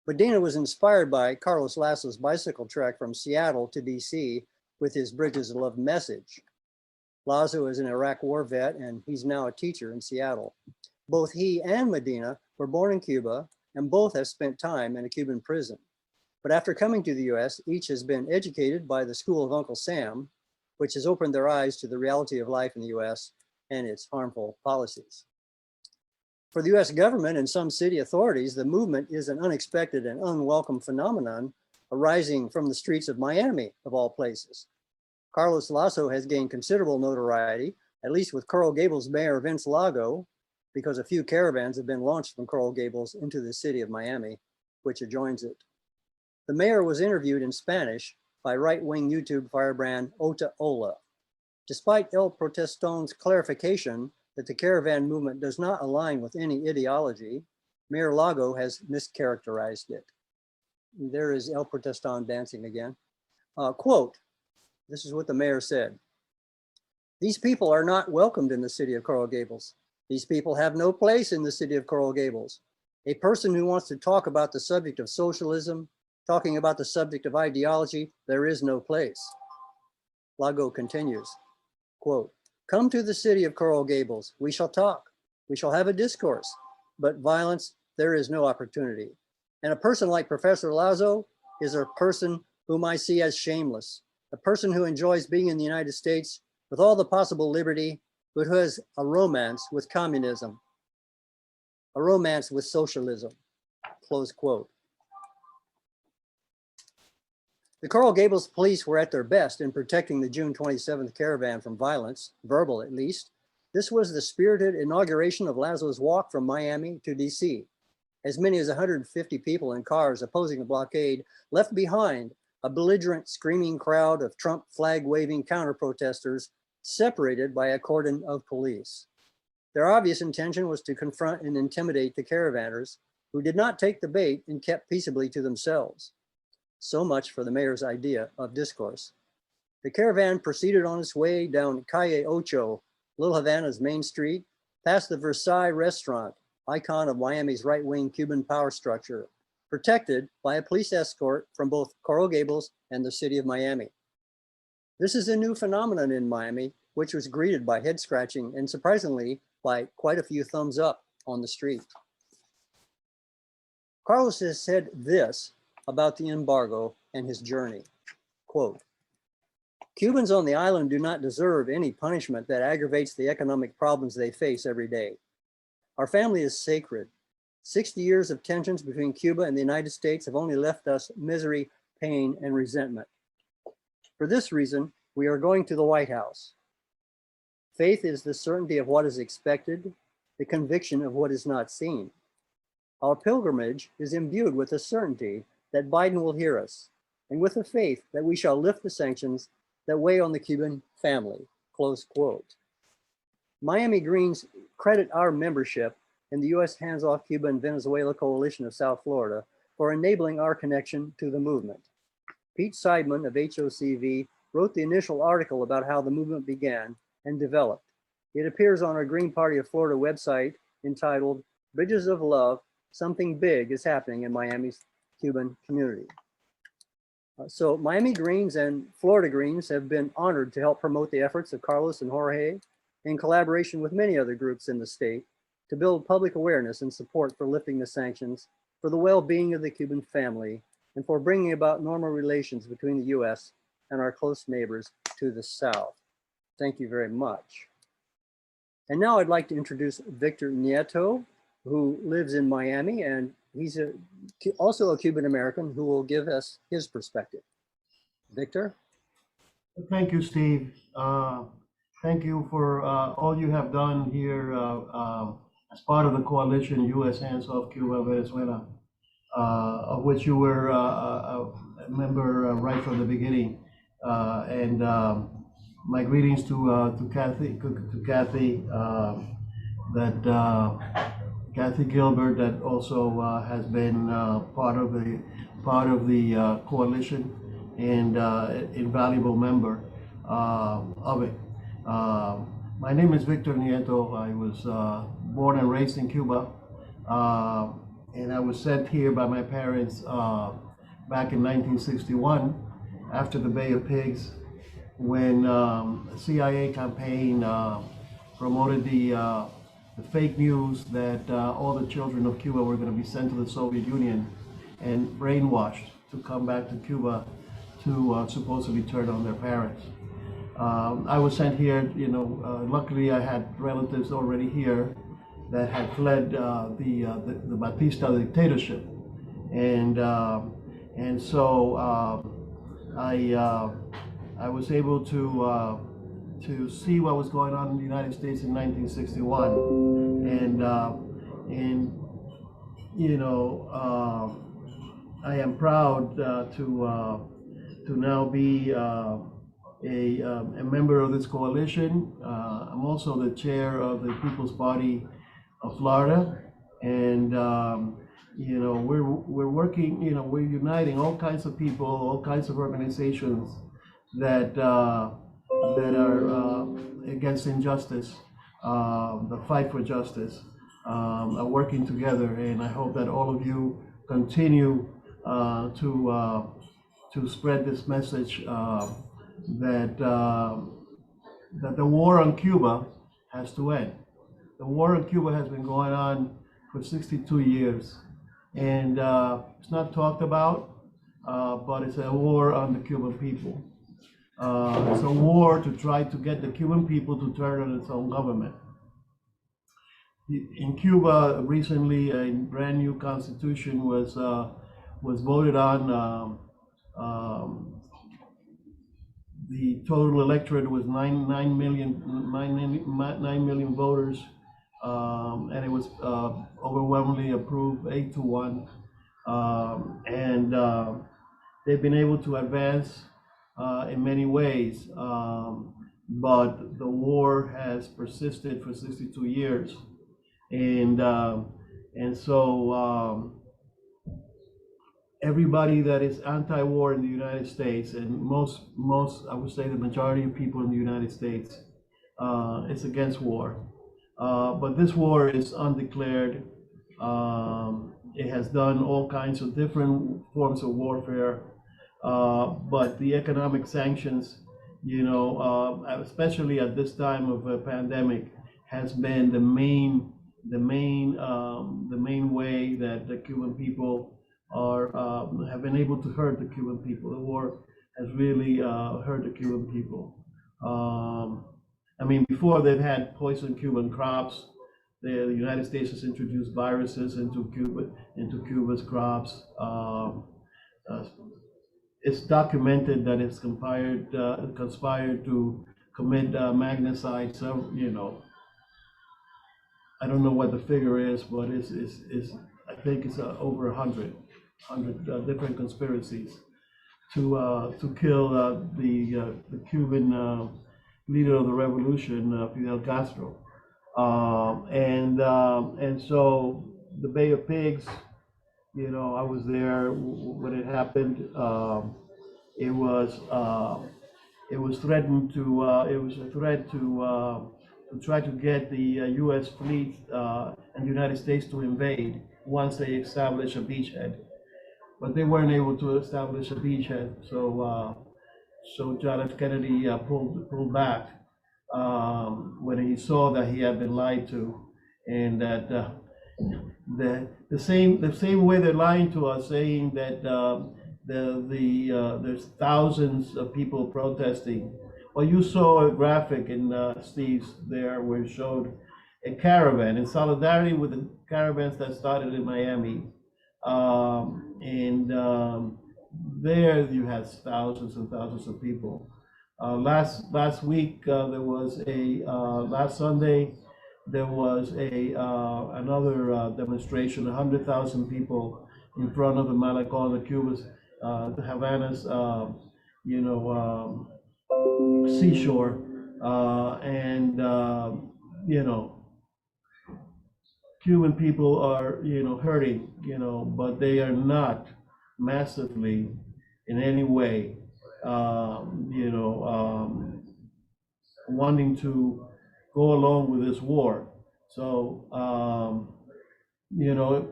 Medina was inspired by Carlos Lazo's bicycle trek from Seattle to DC with his Bridges of Love message. Lazo is an Iraq war vet and he's now a teacher in Seattle. Both he and Medina were born in Cuba and both have spent time in a Cuban prison. But after coming to the US, each has been educated by the School of Uncle Sam, which has opened their eyes to the reality of life in the US and its harmful policies. For the US government and some city authorities, the movement is an unexpected and unwelcome phenomenon arising from the streets of Miami, of all places. Carlos Lazo has gained considerable notoriety, at least with Coral Gables Mayor Vince Lago, because a few caravans have been launched from Coral Gables into the city of Miami, which adjoins it. The mayor was interviewed in Spanish by right-wing YouTube firebrand Ota Ola. Despite El Protestón's clarification that the caravan movement does not align with any ideology, Mayor Lago has mischaracterized it. There is El Protestón dancing again. Quote, this is what the mayor said: "These people are not welcomed in the city of Coral Gables. These people have no place in the city of Coral Gables. A person who wants to talk about the subject of socialism, talking about the subject of ideology, there is no place." Lago continues, quote, "Come to the city of Coral Gables. We shall talk. We shall have a discourse. But violence, there is no opportunity. And a person like Professor Lazo is a person whom I see as shameless, a person who enjoys being in the United States with all the possible liberty, but who has a romance with communism, a romance with socialism," close quote. The Coral Gables police were at their best in protecting the June 27th caravan from violence, verbal at least. This was the spirited inauguration of Lazo's walk from Miami to DC. As many as 150 people in cars opposing the blockade left behind a belligerent, screaming crowd of Trump flag-waving counter-protesters separated by a cordon of police. Their obvious intention was to confront and intimidate the caravanners, who did not take the bait and kept peaceably to themselves. So much for the mayor's idea of discourse. The caravan proceeded on its way down Calle Ocho, Little Havana's main street, past the Versailles restaurant, icon of Miami's right-wing Cuban power structure, protected by a police escort from both Coral Gables and the city of Miami. This is a new phenomenon in Miami, which was greeted by head scratching and surprisingly by quite a few thumbs up on the street. Carlos has said this about the embargo and his journey, quote, "Cubans on the island do not deserve any punishment that aggravates the economic problems they face every day. Our family is sacred. 60 years of tensions between Cuba and the United States have only left us misery, pain, and resentment. For this reason, we are going to the White House. Faith is the certainty of what is expected, the conviction of what is not seen. Our pilgrimage is imbued with the certainty that Biden will hear us, and with the faith that we shall lift the sanctions that weigh on the Cuban family," close quote. Miami Greens credit our membership in the U.S. Hands Off Cuba and Venezuela Coalition of South Florida for enabling our connection to the movement. Pete Seidman of HOCV wrote the initial article about how the movement began and developed. It appears on our Green Party of Florida website entitled Bridges of Love, Something Big is Happening in Miami's Cuban Community. So Miami Greens and Florida Greens have been honored to help promote the efforts of Carlos and Jorge in collaboration with many other groups in the state to build public awareness and support for lifting the sanctions, for the well-being of the Cuban family, and for bringing about normal relations between the U.S. and our close neighbors to the south. Thank you very much. And now I'd like to introduce Victor Nieto, who lives in Miami, and he's also a Cuban American who will give us his perspective. Victor? Thank you, Steve. Thank you for all you have done here as part of the coalition U.S. Hands Off Cuba, Venezuela, of which you were a member right from the beginning. And my greetings to Kathy, Kathy Gilbert, that also has been part of the coalition and invaluable member of it. My name is Victor Nieto. I was born and raised in Cuba, and I was sent here by my parents back in 1961 after the Bay of Pigs, when a CIA campaign promoted the fake news that all the children of Cuba were going to be sent to the Soviet Union and brainwashed to come back to Cuba to supposedly turn on their parents. I was sent here, luckily I had relatives already here that had fled the Batista dictatorship. And so I was able to see what was going on in the United States in 1961, and I am proud to now be a member of this coalition. I'm also the chair of the People's Party of Florida, and we're working. We're uniting all kinds of people, all kinds of organizations that are against injustice, the fight for justice, are working together, and I hope that all of you continue to spread this message that the war on Cuba has to end. The war on Cuba has been going on for 62 years, and it's not talked about, but it's a war on the Cuban people. It's a war to try to get the Cuban people to turn on its own government. In Cuba, recently, a brand new constitution was voted on. The total electorate was 9 million voters, and it was overwhelmingly approved 8-1. And they've been able to advance in many ways, but the war has persisted for 62 years, and so everybody that is anti-war in the United States, and most I would say the majority of people in the United States, is against war. But this war is undeclared. It has done all kinds of different forms of warfare. But the economic sanctions, especially at this time of a pandemic, has been the main way that the Cuban people have been able to hurt the Cuban people. The war has really hurt the Cuban people. Before they've had poisoned Cuban crops. The United States has introduced viruses into Cuba's crops. It's documented that it's conspired to commit magnicides. So, I don't know what the figure is, but it's I think it's over 100 different conspiracies to kill the Cuban leader of the revolution, Fidel Castro. And so the Bay of Pigs, you know, I was there when it happened. It was it was threatened to it was a threat to try to get the U.S. fleet and the United States to invade once they establish a beachhead, but they weren't able to establish a beachhead. So John F. Kennedy pulled back when he saw that he had been lied to, and that the same way they're lying to us, saying that there's thousands of people protesting. Well, you saw a graphic in Steve's there where it showed a caravan in solidarity with the caravans that started in Miami, and there you had thousands and thousands of people. Last week there was last Sunday there was another demonstration, 100,000 people in front of the Malecon, the Cubas, the Havanas, seashore, and Cuban people are hurting, but they are not massively in any way, wanting to go along with this war. So,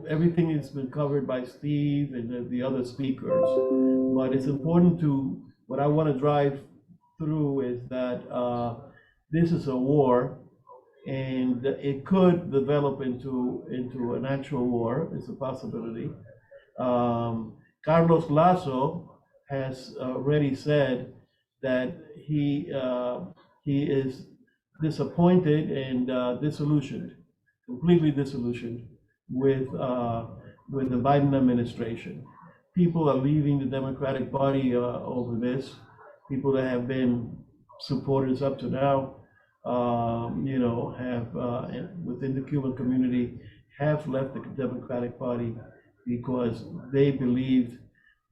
everything has been covered by Steve and the other speakers, but it's important what I want to drive through is that this is a war, and it could develop into an actual war. It's a possibility. Carlos Lazo has already said that he is disappointed and disillusioned, completely disillusioned with the Biden administration. People are leaving the Democratic Party over this. People that have been supporters up to now, have within the Cuban community have left the Democratic Party because they believed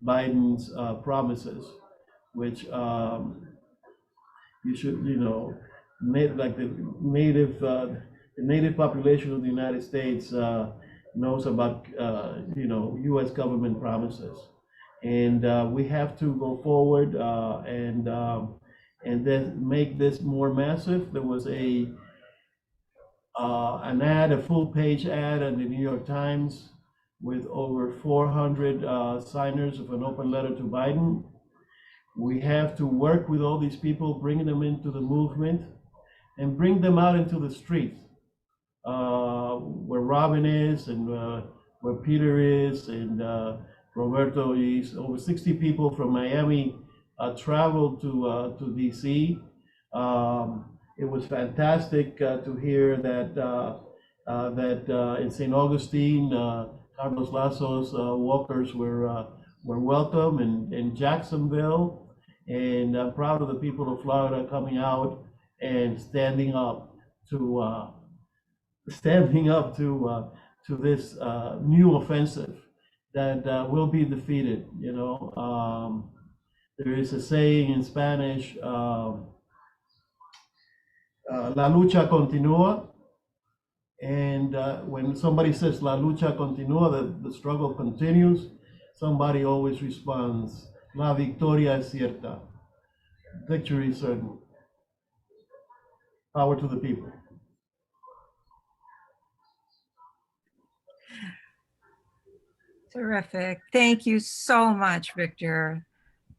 Biden's promises, which you should, like the native population of the United States knows about, U.S. government promises, and we have to go forward and then make this more massive. There was an ad, a full-page ad in the New York Times with over 400 signers of an open letter to Biden. We have to work with all these people, bring them into the movement, and bring them out into the streets, where Robin is, and where Peter is, and Roberto is. Over 60 people from Miami traveled to D.C. It was fantastic to hear that in St. Augustine, Carlos Lazo's walkers were welcome, and in Jacksonville. And I'm proud of the people of Florida coming out and standing up to this new offensive that will be defeated. There is a saying in Spanish, la lucha continúa. And when somebody says la lucha continúa, the struggle continues, somebody always responds, la victoria es cierta. Victory is certain. Power to the people. Terrific. Thank you so much, Victor.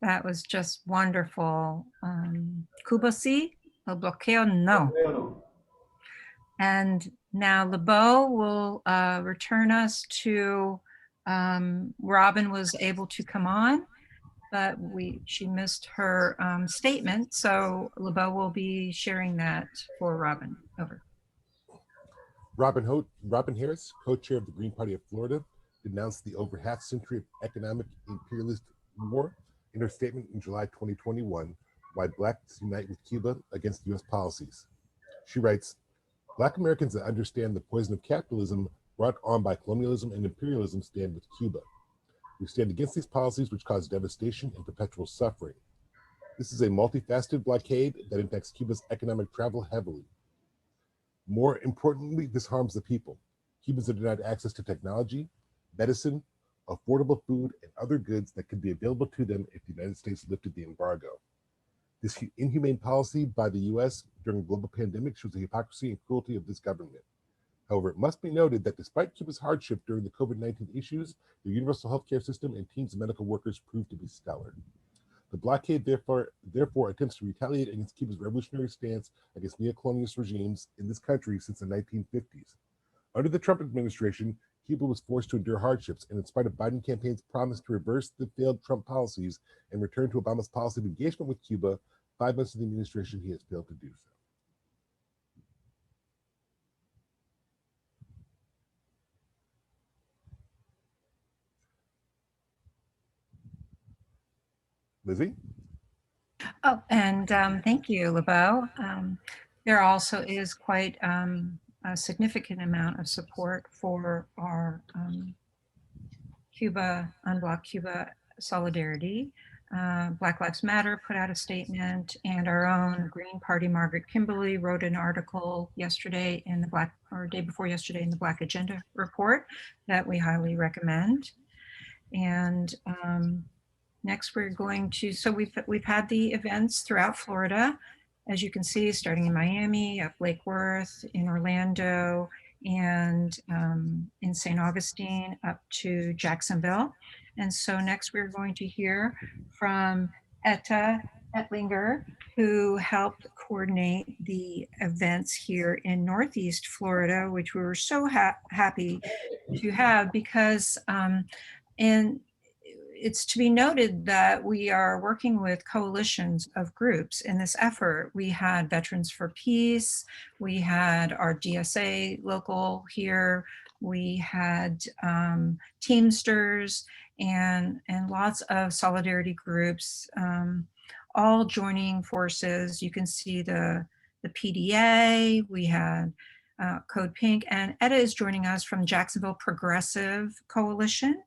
That was just wonderful. Cuba sí, el bloqueo no. And now LeBeau will return us to, Robin was able to come on, but she missed her statement. So LeBeau will be sharing that for Robin. Over. Robin Harris, co-chair of the Green Party of Florida, denounced the over half-century of economic imperialist war in her statement in July 2021, Why Blacks Unite with Cuba Against U.S. Policies. She writes, Black Americans that understand the poison of capitalism brought on by colonialism and imperialism stand with Cuba. We stand against these policies which cause devastation and perpetual suffering. This is a multifaceted blockade that impacts Cuba's economic travel heavily. More importantly, this harms the people. Cubans are denied access to technology, medicine, affordable food, and other goods that could be available to them if the United States lifted the embargo. This inhumane policy by the US during a global pandemic shows the hypocrisy and cruelty of this government. However, it must be noted that despite Cuba's hardship during the COVID-19 issues, their universal healthcare system and teams of medical workers proved to be stellar. The blockade therefore attempts to retaliate against Cuba's revolutionary stance against neocolonialist regimes in this country since the 1950s. Under the Trump administration, Cuba was forced to endure hardships, and in spite of Biden campaign's promise to reverse the failed Trump policies and return to Obama's policy of engagement with Cuba, 5 months of the administration, he has failed to do so. Lizzie? Oh, and thank you, LeBeau. There also is quite a significant amount of support for our Unblock Cuba solidarity. Black Lives Matter put out a statement, and our own Green Party Margaret Kimberly wrote an article yesterday in the day before yesterday in the Black Agenda report that we highly recommend. And next we're going to, so we've had the events throughout Florida, as you can see, starting in Miami, up Lake Worth, in Orlando, and in St. Augustine up to Jacksonville. And so next we're going to hear from Etta Ettlinger, who helped coordinate the events here in Northeast Florida, which we were so happy to have, because it's to be noted that we are working with coalitions of groups in this effort. We had Veterans for Peace, we had our DSA local here, we had Teamsters, and lots of solidarity groups, all joining forces. You can see the PDA, we had Code Pink, and Etta is joining us from Jacksonville Progressive Coalition.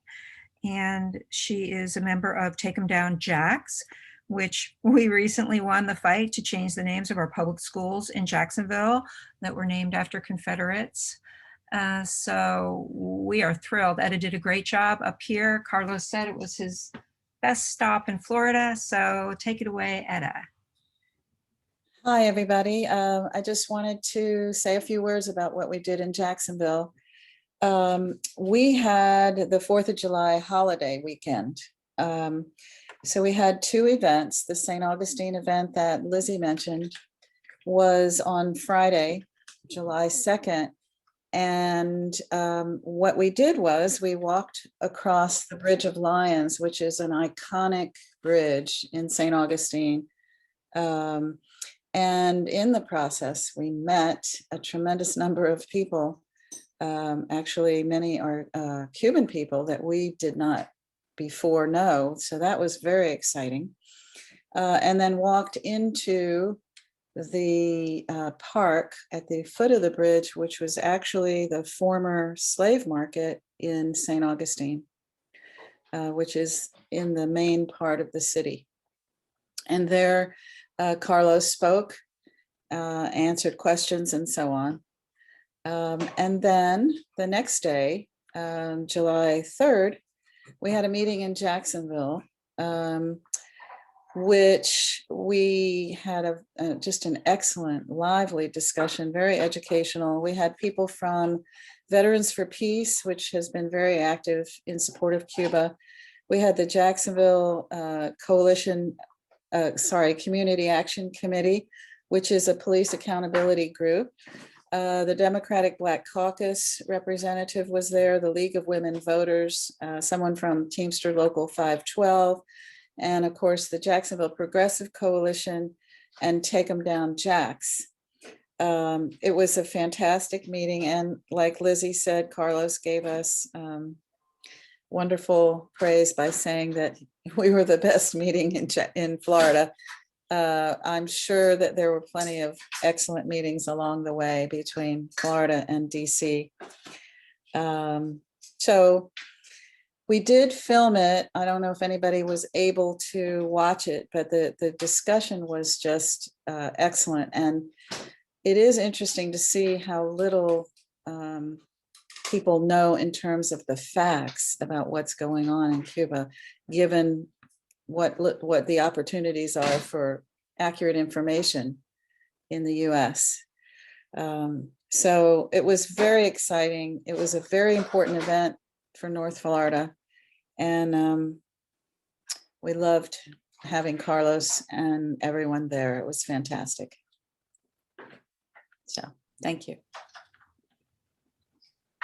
And she is a member of Take 'em Down Jacks, which we recently won the fight to change the names of our public schools in Jacksonville that were named after Confederates. So we are thrilled. Etta did a great job up here. Carlos said it was his best stop in Florida. So take it away, Etta. Hi, everybody. I just wanted to say a few words about what we did in Jacksonville. We had the 4th of July holiday weekend. So we had 2 events. The St. Augustine event that Lizzie mentioned was on Friday, July 2nd. And what we did was we walked across the Bridge of Lions, which is an iconic bridge in St. Augustine. And in the process, we met a tremendous number of people. Actually, many are Cuban people that we did not before know. So that was very exciting. And then walked into the park at the foot of the bridge, which was actually the former slave market in St. Augustine, which is in the main part of the city. And there, Carlos spoke, answered questions, and so on. And then the next day, July 3rd, we had a meeting in Jacksonville, which we had just an excellent, lively discussion, very educational. We had people from Veterans for Peace, which has been very active in support of Cuba. We had the Jacksonville Community Action Committee, which is a police accountability group. The Democratic Black Caucus representative was there, the League of Women Voters, someone from Teamster Local 512, and of course the Jacksonville Progressive Coalition and Take 'em Down Jacks. It was a fantastic meeting, and like Lizzie said, Carlos gave us wonderful praise by saying that we were the best meeting in Florida. I'm sure that there were plenty of excellent meetings along the way between Florida and DC. So we did film it. I don't know if anybody was able to watch it, but the discussion was just excellent. And it is interesting to see how little people know in terms of the facts about what's going on in Cuba, given what the opportunities are for accurate information in the US. So it was very exciting. It was a very important event for North Florida. And we loved having Carlos and everyone there. It was fantastic. So thank you.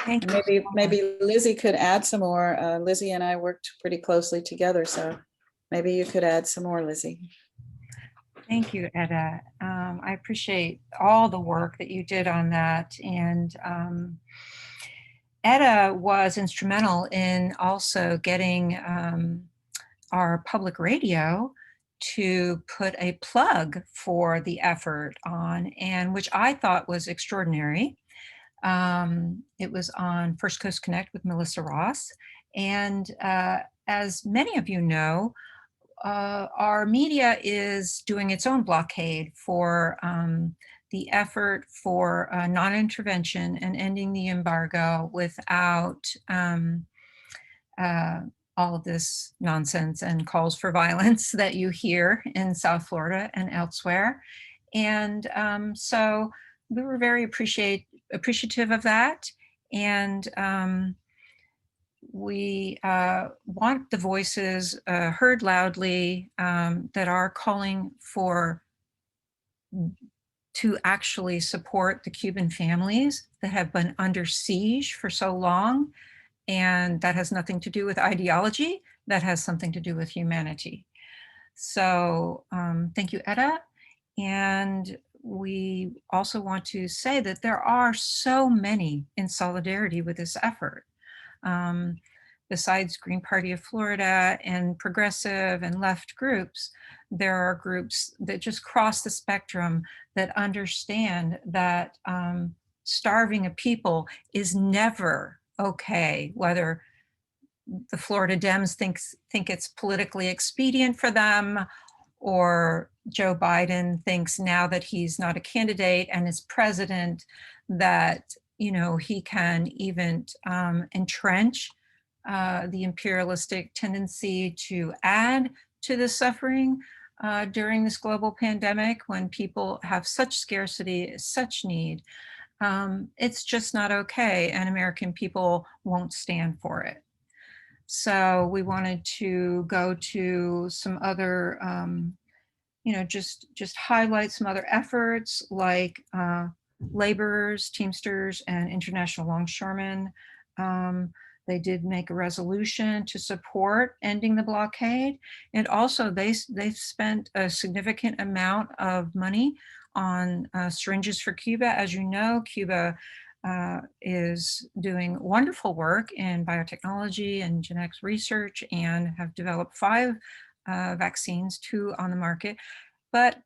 Thank And you. maybe Lizzie could add some more. Lizzie and I worked pretty closely together, so maybe you could add some more, Lizzie. Thank you, Etta. I appreciate all the work that you did on that. And Etta was instrumental in also getting our public radio to put a plug for the effort on, and which I thought was extraordinary. It was on First Coast Connect with Melissa Ross. And as many of you know, our media is doing its own blockade for the effort for non-intervention and ending the embargo without all of this nonsense and calls for violence that you hear in South Florida and elsewhere. And so we were very appreciative of that. And we want the voices heard loudly that are calling to actually support the Cuban families that have been under siege for so long. And that has nothing to do with ideology. That has something to do with humanity. So thank you, Etta. And we also want to say that there are so many in solidarity with this effort. Besides Green Party of Florida and progressive and left groups, there are groups that just cross the spectrum that understand that starving a people is never okay, whether the Florida Dems think it's politically expedient for them, or Joe Biden thinks now that he's not a candidate and is president that, you know, he can even entrench the imperialistic tendency to add to the suffering during this global pandemic when people have such scarcity, such need. It's just not okay, and American people won't stand for it. So we wanted to go to some other, you know, just highlight some other efforts like laborers, Teamsters, and International Longshoremen. They did make a resolution to support ending the blockade. And also they've spent a significant amount of money on syringes for Cuba. As you know, Cuba is doing wonderful work in biotechnology and genetics research and have developed 5 vaccines, 2 on the market. But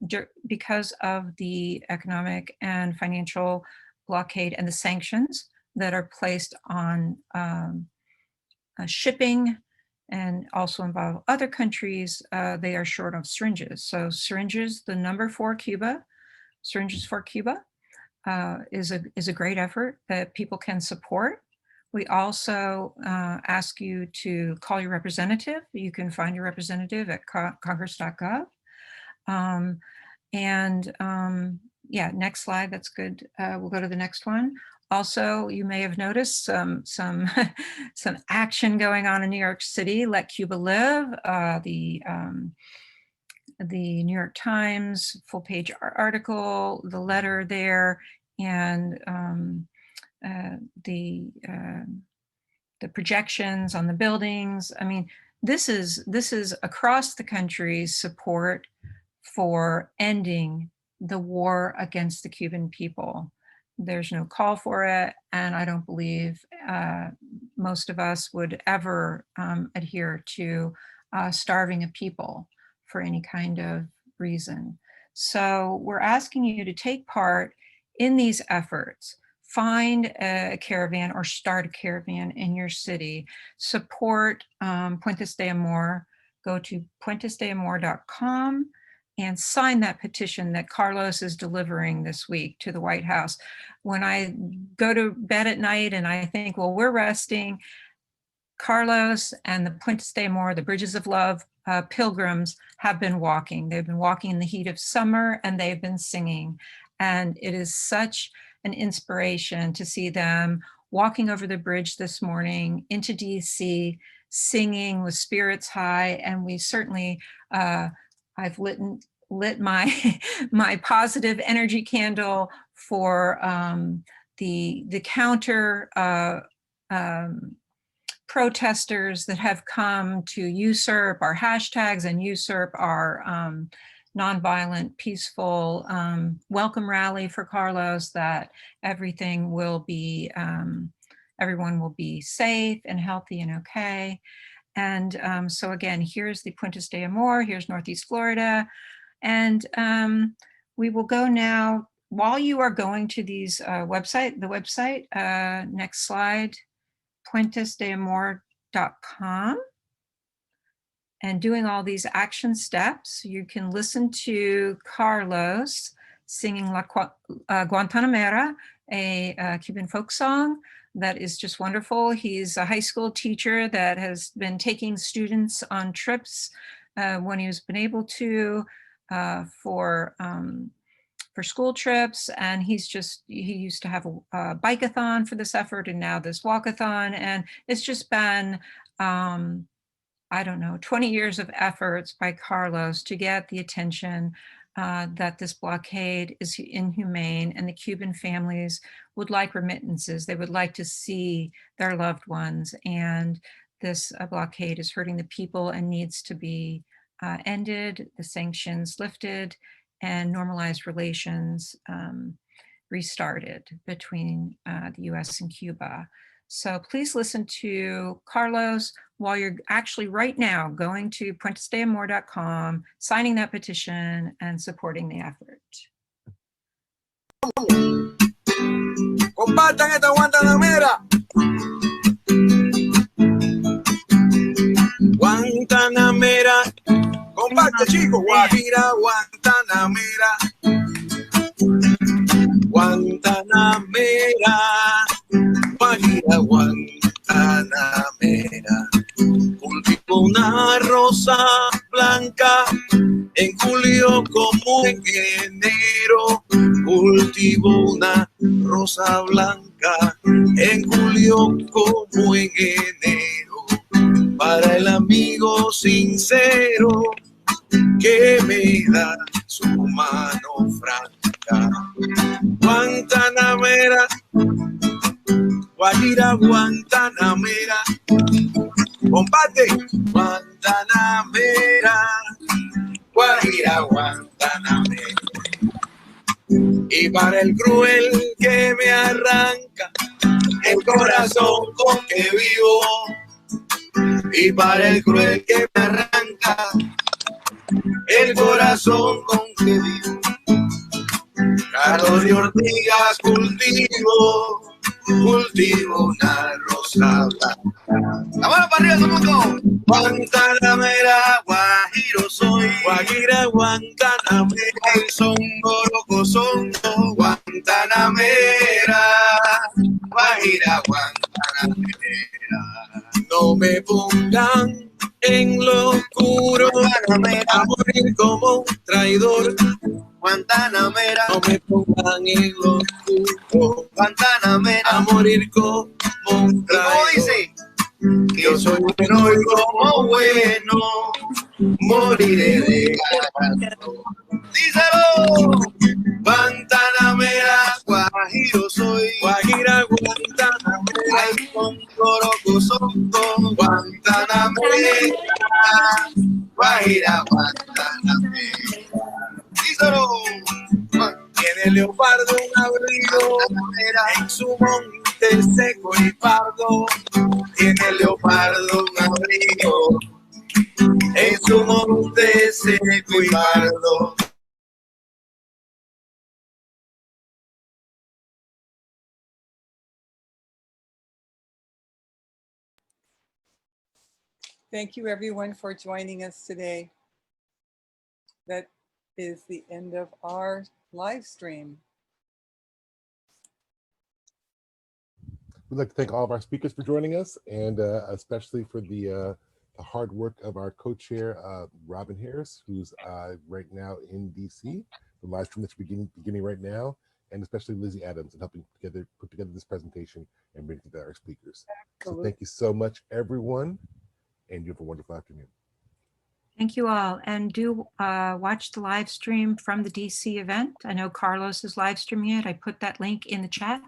because of the economic and financial blockade and the sanctions that are placed on shipping and also involve other countries, they are short of syringes. So syringes, the number for Cuba, Syringes for Cuba, is a great effort that people can support. We also ask you to call your representative. You can find your representative at congress.gov. Yeah, next slide, that's good. We'll go to the next one. Also, you may have noticed some action going on in New York City. Let Cuba Live, the New York Times full page article, the letter there, and the projections on the buildings. I mean, this is across the country support for ending the war against the Cuban people. There's no call for it, and I don't believe most of us would ever adhere to starving a people for any kind of reason. So we're asking you to take part in these efforts. Find a caravan or start a caravan in your city. Support Puentes Del Amor. Go to puentesdelamor.com and sign that petition that Carlos is delivering this week to the White House. When I go to bed at night and I think, well, we're resting, Carlos and the Puentes del Amor, the Bridges of Love pilgrims have been walking. They've been walking in the heat of summer and they've been singing. And it is such an inspiration to see them walking over the bridge this morning into DC, singing with spirits high. And we certainly, I've lit my, my positive energy candle for the counter protesters that have come to usurp our hashtags and usurp our nonviolent, peaceful welcome rally for Carlos, that everything will be, everyone will be safe and healthy and okay. And so again, here's the Puentes del Amor, here's Northeast Florida. And we will go now, while you are going to these the website, next slide, puentesdelamor.com, and doing all these action steps, you can listen to Carlos singing La Guantanamera, a Cuban folk song that is just wonderful. He's a high school teacher that has been taking students on trips when he's been able to for school trips, and he used to have a bike-a-thon for this effort, and now this walk-a-thon, and it's just been I don't know, 20 years of efforts by Carlos to get the attention that this blockade is inhumane, and the Cuban families would like remittances. They would like to see their loved ones, and this blockade is hurting the people and needs to be ended, the sanctions lifted, and normalized relations restarted between the US and Cuba. So please listen to Carlos while you're actually right now going to puentesdelamor.com, signing that petition and supporting the effort. Compartan esta Guantanamera. Guantanamera. Comparte, chicos. Guajira, Guantanamera. Guantanamera. Guajira, Guantanamera. Cultivo una rosa blanca en julio como en enero. Cultivo una rosa blanca en julio como en enero. Para el amigo sincero que me da su mano franca. Guantanamera, Guajira, Guantanamera. Comparte. Guantanamera, Guajira, Guantanamera. Y para el cruel que me arranca el corazón con que vivo. Y para el cruel que me arranca el corazón con que vivo. Carlos de Ortigas cultivo una rosa blanca. La mano para arriba, todo el mundo. Guantanamera, Guajiro soy. Guajira, Guantanamera. El son coroco son. Guantanamera, Guajira, Guantanamera. No me pongan en lo oscuro a morir como un traidor. Guantanamera, no me pongan en lo oscuro. Guantanamera, a morir como un traidor. ¿Cómo dice? Yo soy bueno y como bueno moriré de gato. Díselo. Guantanamera, Guajiro soy. Guajira, Guantanamera. Ay, con coroco son con Guantanamera. Guajira, Guantanamera. Díselo. Tiene el leopardo un abrigo en su monte seco y pardo. Tiene el leopardo un abrigo en su monte seco y pardo. Thank you everyone for joining us today. That is the end of our live stream. We'd like to thank all of our speakers for joining us, and especially for the hard work of our co-chair, Robin Harris, who's right now in DC. The live stream that's beginning right now, and especially Lizzie Adams in helping put together this presentation and bring together our speakers. So thank you so much, everyone, and you have a wonderful afternoon. Thank you all. And do watch the live stream from the DC event. I know Carlos is live streaming it. I put that link in the chat.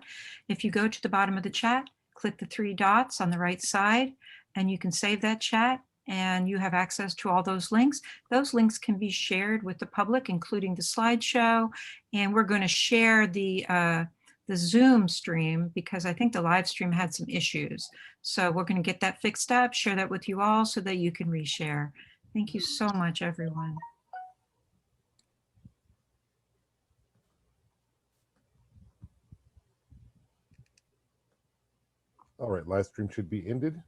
If you go to the bottom of the chat, click the 3 dots on the right side, and you can save that chat, and you have access to all those links. Those links can be shared with the public, including the slideshow. And we're going to share the Zoom stream because I think the live stream had some issues. So we're going to get that fixed up, share that with you all so that you can reshare. Thank you so much, everyone. All right, live stream should be ended.